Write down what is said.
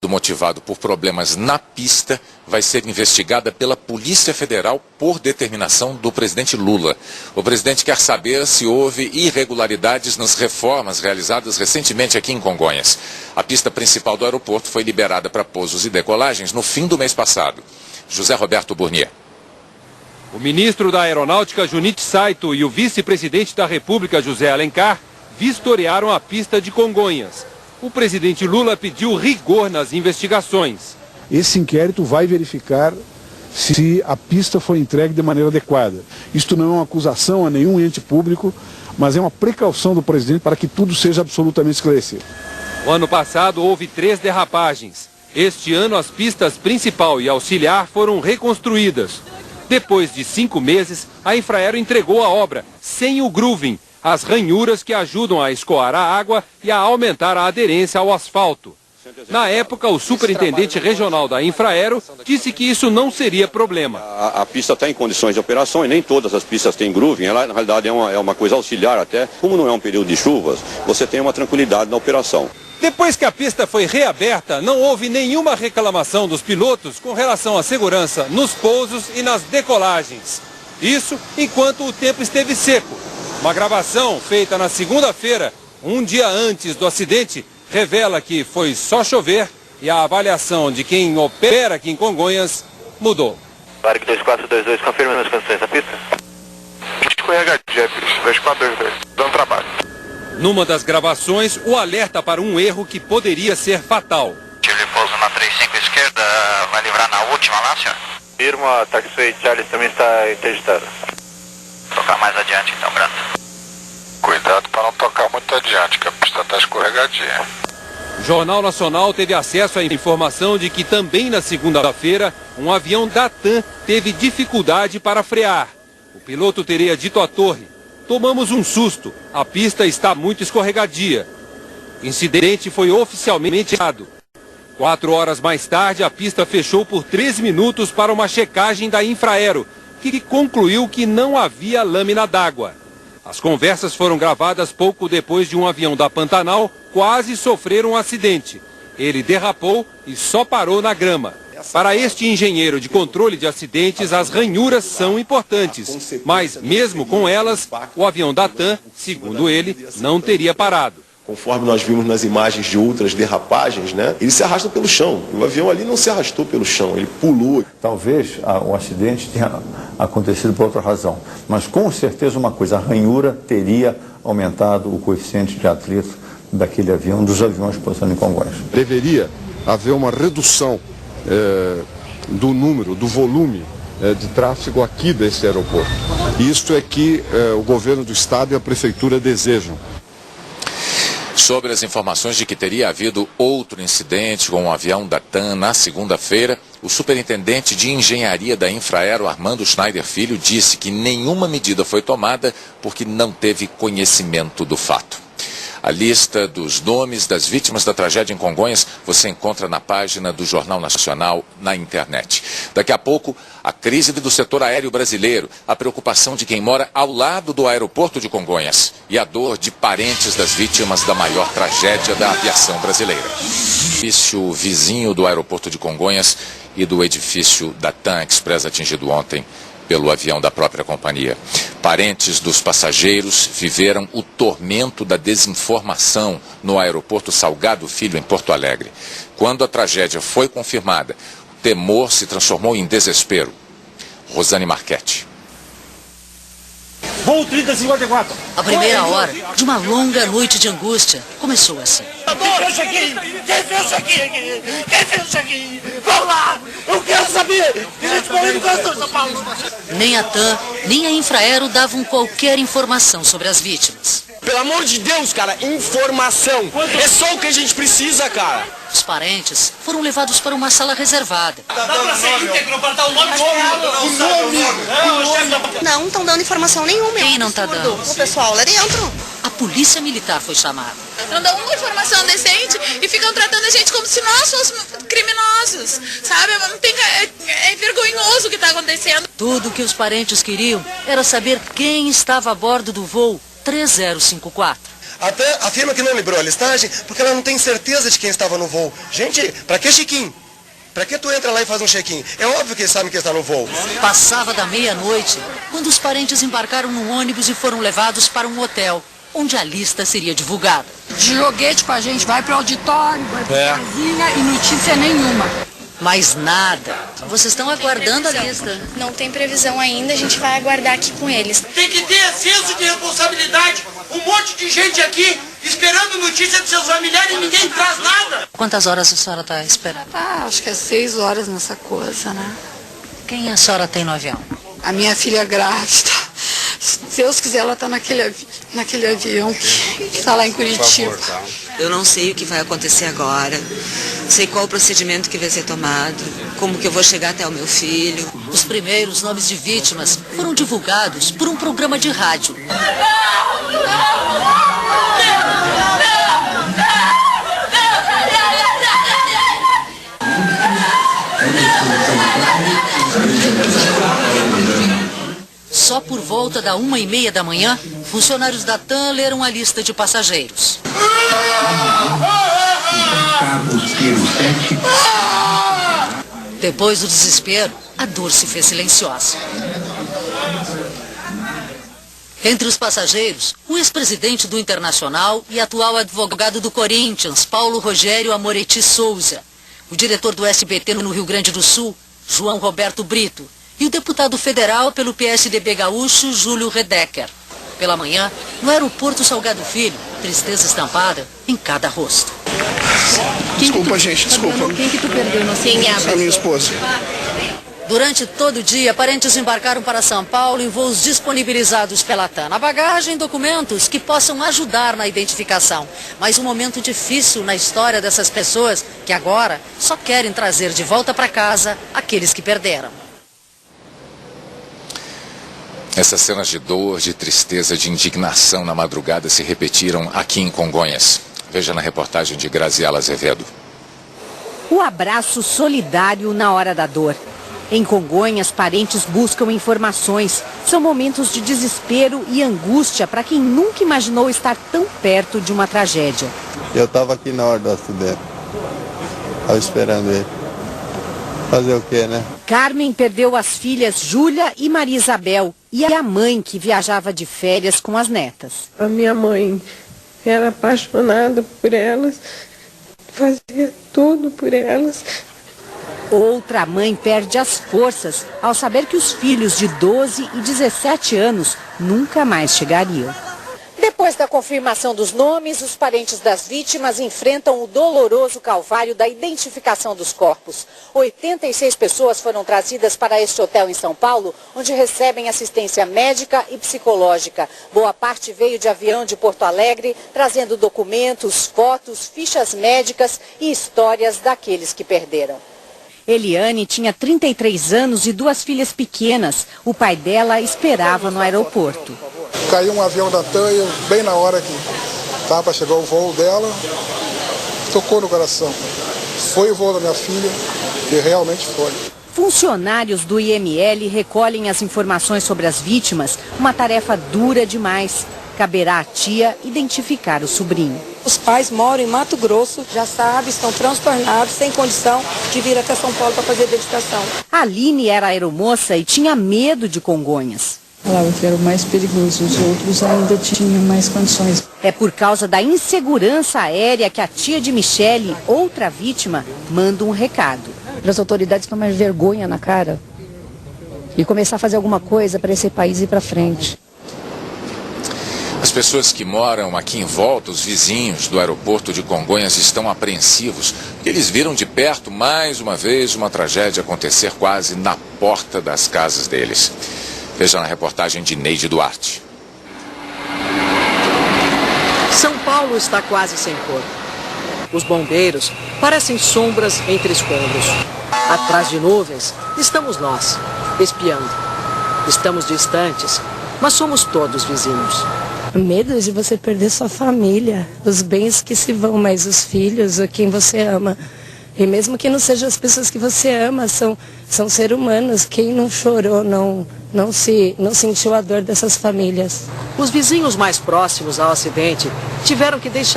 motivado por problemas na pista vai ser investigada pela Polícia Federal por determinação do presidente Lula. O presidente quer saber se houve irregularidades nas reformas realizadas recentemente aqui em Congonhas. A pista principal do aeroporto foi liberada para pousos e decolagens no fim do mês passado. José Roberto Burnier. O ministro da Aeronáutica, Junichi Saito, e o vice-presidente da República, José Alencar, vistoriaram a pista de Congonhas. O presidente Lula pediu rigor nas investigações. Esse inquérito vai verificar se a pista foi entregue de maneira adequada. Isto não é uma acusação a nenhum ente público, mas é uma precaução do presidente para que tudo seja absolutamente esclarecido. O ano passado houve 3 derrapagens. Este ano as pistas principal e auxiliar foram reconstruídas. Depois de 5 meses, a Infraero entregou a obra, sem o grooving, as ranhuras que ajudam a escoar a água e a aumentar a aderência ao asfalto. Na época, o superintendente regional da Infraero disse que isso não seria problema. A pista está em condições de operação e nem todas as pistas têm grooving. Ela, na realidade, é uma coisa auxiliar até. Como não é um período de chuvas, você tem uma tranquilidade na operação. Depois que a pista foi reaberta, não houve nenhuma reclamação dos pilotos com relação à segurança nos pousos e nas decolagens. Isso enquanto o tempo esteve seco. Uma gravação feita na segunda-feira, um dia antes do acidente, revela que foi só chover e a avaliação de quem opera aqui em Congonhas mudou. Varg 2422, confirma as condições da pista. Escorregadia, 2422, dando trabalho. Numa das gravações, o alerta para um erro que poderia ser fatal. Tiro de pouso na 35 esquerda, vai livrar na última lá, senhor? Irma, Taxi Charles também está interditado. Tocar mais adiante então, Brando. Cuidado para não tocar muito adiante, que a pista está escorregadia. O Jornal Nacional teve acesso à informação de que também na segunda-feira, um avião da TAM teve dificuldade para frear. O piloto teria dito à torre: tomamos um susto, a pista está muito escorregadia. O incidente foi oficialmente errado. 4 horas mais tarde, a pista fechou por 3 minutos para uma checagem da Infraero, que concluiu que não havia lâmina d'água. As conversas foram gravadas pouco depois de um avião da Pantanal quase sofrer um acidente. Ele derrapou e só parou na grama. Para este engenheiro de controle de acidentes, as ranhuras são importantes, mas mesmo com elas, o avião da TAM, segundo ele, não teria parado. Conforme nós vimos nas imagens de outras derrapagens, né, ele se arrasta pelo chão. O avião ali não se arrastou pelo chão, ele pulou. Talvez o acidente tenha acontecido por outra razão, mas com certeza uma coisa, a ranhura teria aumentado o coeficiente de atrito daquele avião, dos aviões pousando em Congonhas. Deveria haver uma redução do número, do volume de tráfego aqui desse aeroporto. E isto é que o governo do estado e a prefeitura desejam. Sobre as informações de que teria havido outro incidente com um avião da TAM na segunda-feira, o superintendente de engenharia da Infraero, Armando Schneider Filho, disse que nenhuma medida foi tomada porque não teve conhecimento do fato. A lista dos nomes das vítimas da tragédia em Congonhas você encontra na página do Jornal Nacional na internet. Daqui a pouco, a crise do setor aéreo brasileiro, a preocupação de quem mora ao lado do aeroporto de Congonhas e a dor de parentes das vítimas da maior tragédia da aviação brasileira. Edifício vizinho do aeroporto de Congonhas e do edifício da TAM Express atingido ontem pelo avião da própria companhia. Parentes dos passageiros viveram o tormento da desinformação no aeroporto Salgado Filho, em Porto Alegre. Quando a tragédia foi confirmada, o temor se transformou em desespero. Rosane Marchetti. Voo 3054. A primeira hora de uma longa noite de angústia começou assim. Quem fez isso aqui? Quem fez isso aqui? Quem fez isso aqui? Vamos lá! Eu quero saber! Que a gente morreu no coração de São Paulo! Nem a TAM, nem a Infraero davam qualquer informação sobre as vítimas. Pelo amor de Deus, cara, informação. É só o que a gente precisa, cara. Os parentes foram levados para uma sala reservada. Dá pra ser íntegro para dar o nome? Não estão dando informação nenhuma. Quem não tá dando? O pessoal lá dentro. A polícia militar foi chamada. Não dão uma informação decente e ficam tratando a gente como se nós fôssemos criminosos, sabe? É vergonhoso o que está acontecendo. Tudo o que os parentes queriam era saber quem estava a bordo do voo 3054. A TAM afirma que não liberou a listagem porque ela não tem certeza de quem estava no voo. Gente, pra que check-in? Pra que tu entra lá e faz um check-in? É óbvio que eles sabem que está no voo. Passava da meia-noite, quando os parentes embarcaram no ônibus e foram levados para um hotel, onde a lista seria divulgada. Joguete com a gente, vai para o auditório, vai para casinha e notícia nenhuma. Mas nada. Vocês estão aguardando a lista. Não tem previsão ainda, a gente vai aguardar aqui com eles. Tem que ter senso de responsabilidade. Um monte de gente aqui esperando notícia de seus familiares e ninguém traz nada. Quantas horas a senhora está esperando? Acho que é 6 horas nessa coisa, né? Quem a senhora tem no avião? A minha filha grávida. Se Deus quiser, ela está naquele avião que está lá em Curitiba. Eu não sei o que vai acontecer agora, sei qual o procedimento que vai ser tomado, como que eu vou chegar até o meu filho. Os primeiros nomes de vítimas foram divulgados por um programa de rádio. Só por volta da 1h30 da manhã, funcionários da TAM leram a lista de passageiros. Depois do desespero, a dor se fez silenciosa. Entre os passageiros, o ex-presidente do Internacional e atual advogado do Corinthians, Paulo Rogério Amoretti Souza, o diretor do SBT no Rio Grande do Sul, João Roberto Brito, e o deputado federal pelo PSDB gaúcho, Júlio Redecker. Pela manhã, no aeroporto Salgado Filho, tristeza estampada em cada rosto. Desculpa, gente, desculpa. Quem que tu perdeu? Não sei. A minha esposa. Durante todo o dia, parentes embarcaram para São Paulo em voos disponibilizados pela TAM. Na bagagem, documentos que possam ajudar na identificação. Mas um momento difícil na história dessas pessoas que agora só querem trazer de volta para casa aqueles que perderam. Essas cenas de dor, de tristeza, de indignação na madrugada se repetiram aqui em Congonhas. Veja na reportagem de Graziela Azevedo. O abraço solidário na hora da dor. Em Congonhas, parentes buscam informações. São momentos de desespero e angústia para quem nunca imaginou estar tão perto de uma tragédia. Eu estava aqui na hora do acidente. Estava esperando ele. Fazer o quê, né? Carmen perdeu as filhas Júlia e Maria Isabel e a mãe que viajava de férias com as netas. A minha mãe era apaixonada por elas, fazia tudo por elas. Outra mãe perde as forças ao saber que os filhos de 12 e 17 anos nunca mais chegariam. Depois da confirmação dos nomes, os parentes das vítimas enfrentam o doloroso calvário da identificação dos corpos. 86 pessoas foram trazidas para este hotel em São Paulo, onde recebem assistência médica e psicológica. Boa parte veio de avião de Porto Alegre, trazendo documentos, fotos, fichas médicas e histórias daqueles que perderam. Eliane tinha 33 anos e 2 filhas pequenas. O pai dela esperava no aeroporto. Caiu um avião da TAM e bem na hora que estava para chegar o voo dela, tocou no coração. Foi o voo da minha filha e realmente foi. Funcionários do IML recolhem as informações sobre as vítimas, uma tarefa dura demais. Caberá à tia identificar o sobrinho. Os pais moram em Mato Grosso, já sabem, estão transtornados, sem condição de vir até São Paulo para fazer a identificação. A Aline era aeromoça e tinha medo de Congonhas. Falava que era o mais perigoso, os outros ainda tinham mais condições. É por causa da insegurança aérea que a tia de Michele, outra vítima, manda um recado. Para as autoridades tomar vergonha na cara e começar a fazer alguma coisa para esse país ir para frente. As pessoas que moram aqui em volta, os vizinhos do aeroporto de Congonhas, estão apreensivos. Eles viram de perto, mais uma vez, uma tragédia acontecer quase na porta das casas deles. Veja na reportagem de Neide Duarte. São Paulo está quase sem cor. Os bombeiros parecem sombras entre escombros. Atrás de nuvens estamos nós, espiando. Estamos distantes, mas somos todos vizinhos. Medo de você perder sua família, os bens que se vão, mas os filhos, quem você ama, E mesmo que não sejam as pessoas que você ama, são seres humanos. Quem não chorou, não sentiu a dor dessas famílias. Os vizinhos mais próximos ao acidente tiveram que deixar